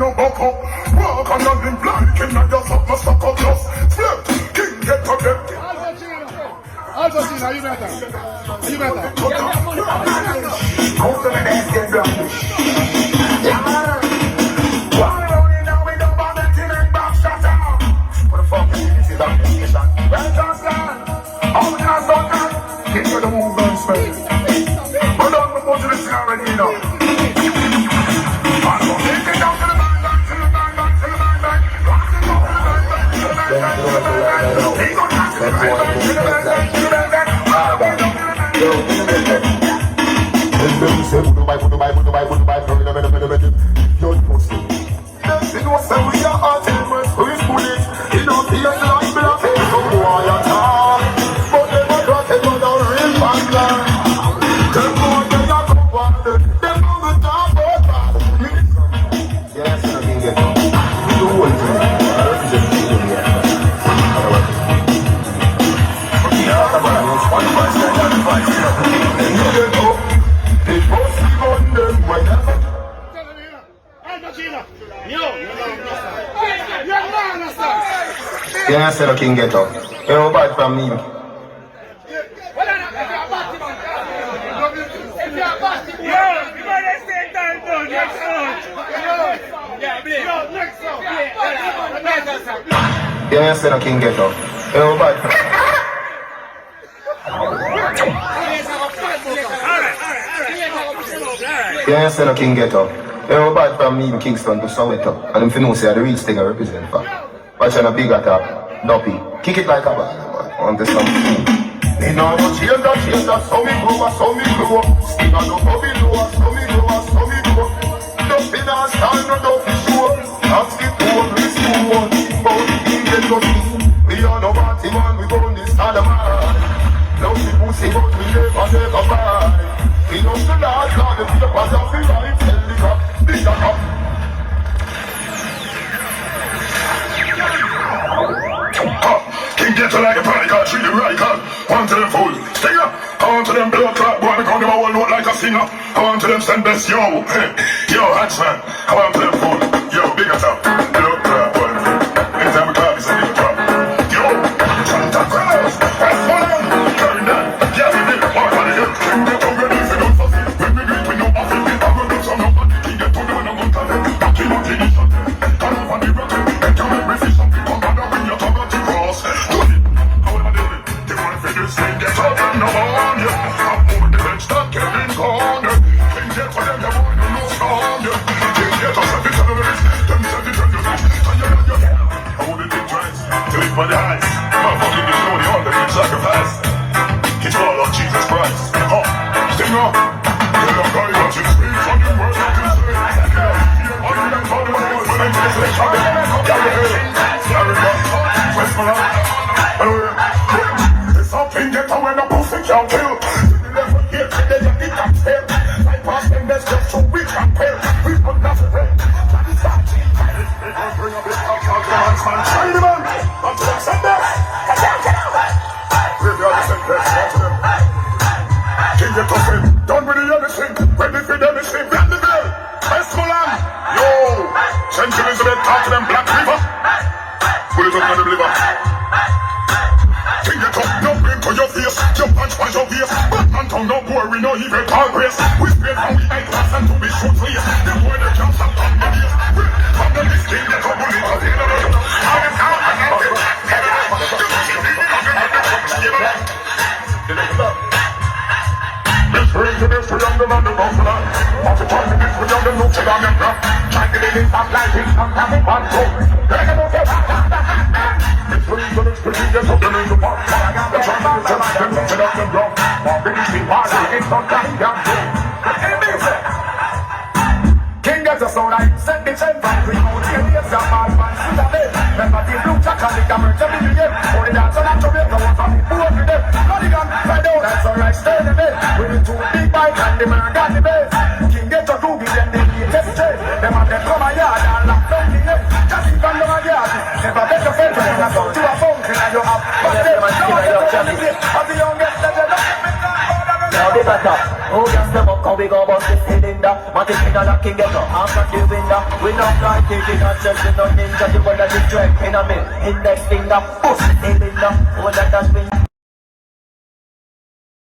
no buck up. Walk on the limb blind, king and just up, no suck up just. Flip, king get to them. Argentina, you better. You better. Most of the days get done. Get to the movement, man. Hold on, we're going to the scene already, you know. Take it down to the bang, back to the bang, back to the bang, back. Rock it up to the bang, back to the bang, back to the bang, back. He go back to the bang, back to the bang, back to the bang, back. Yo, pussy. You know, say we are all timers, we bullet. You know, see us like black people, so why you talk? But they don't trust them, but they're real bad land. Them boys, they are so wild. Them on the top of that. Yes, I can get it. You know what it is. I represent the team here. Yeah, man, one voice, another voice. You get up. They both sleep on them, whatever. Yeah, I said I can get up. You know, bad from me. Yeah, I said I can get up. You know, bad from Yeah, I said I can get up. You know, bad from me in Kingston to Soweto. And if you know, say the reach thing I represent for. Watch on a big attack, Doppy. Kick it like a ball, man. On the song. Me know no change that, so me grow. Still I don't go below, so me grow. Dumpy now stand, no Dumpy show. Ask it to one, risk to one. But he get no steam. We are no party man, we gon' this all the man. Love the pussy, but we never buy. We know the last card, the papers of the right. Tell the cop, big up. King get to like a party car, treat them right car. One to them fool, stay up. I want to them blood clot, boy, I count them all note like a singer. I want to them send best, yo, yo, Hatchman. I want to them fool, yo, big as up. Blood clot, boy, anytime we clap, it's a big drop. Yo, Santa Claus, that's one of them. Carry that, yeah, we did, walk on the hill. King get to ready, if you don't fussy. When we greet, we know off it. I will do some nobody. King get to them and I'm on top of them. Back in on the nation, turn up on the rocket. And tell them we see something come out when you're talking about the cross. Sing get up and no on you. I'm over the bench, not getting corner. King get for them, you want to lose on you. King get us every time of the list. Them said the turn you rich, and you're on your head. I hold the big giants, to live by the eyes. My fucking is only all the big sacrifice. It's all of Jesus Christ. Oh, sing up. Tell them God what you speak from the word that you say. All the men for the world, when they take the shot, carry the hill. Carry the Westmoreland. Something get away, no pussy can't kill. We never hear today, you need that fail. Like past them, there's just so we can pay. We put nothing right. That is that. People bring a bit of talk to man's man. Try the man. On to them, send them. Get out. We've got the same place, on to them. King get off him. Done with the anything. Ready for the anything. Black the girl. Westmoreland. Yo. St. Elizabeth, talk to them. Black River. Put it up on the liver. King get up, no brain to your face. Your punch by your face. But man tongue no boy, we no even call grace. We spray from the eye glass and to be shoot face. The boy they can't stop on the base. From the list, king get up, bullet of the other. I am out and out. This ring to this, we on the man, the buffalo. Want to try to this, we on the look to the member. Try to get in top like this, I'm coming back home. They're going to get back. It's reason it's pretty, yes, up in the park. The trouble is just them looking up the ground. Walking in the party, it's not that damn thing. King gets us all right, set the chain back. We know the aliens are bad man, see that day. Remember the blue jack and the camera, tell me the game. Only dance on that to make the one from the poor to them. Bloody gun, right down, that's alright, stay in the bed. We need two big bike and the man got the base. King gets a groovy, then they need test chase. Them and them come a yard and lock down the head. Just in front of my yard, never bet your friend. That's all to a phone, and you have. But they don't get to the place, and the young get the we better. Oh, gas them up, cause we go bust the cylinder. Matic in a locking ghetto, I'm not the window. We not like it, we not just we no ninja. The one that is strength in a mill, index finger, push the cylinder. Oh, that that's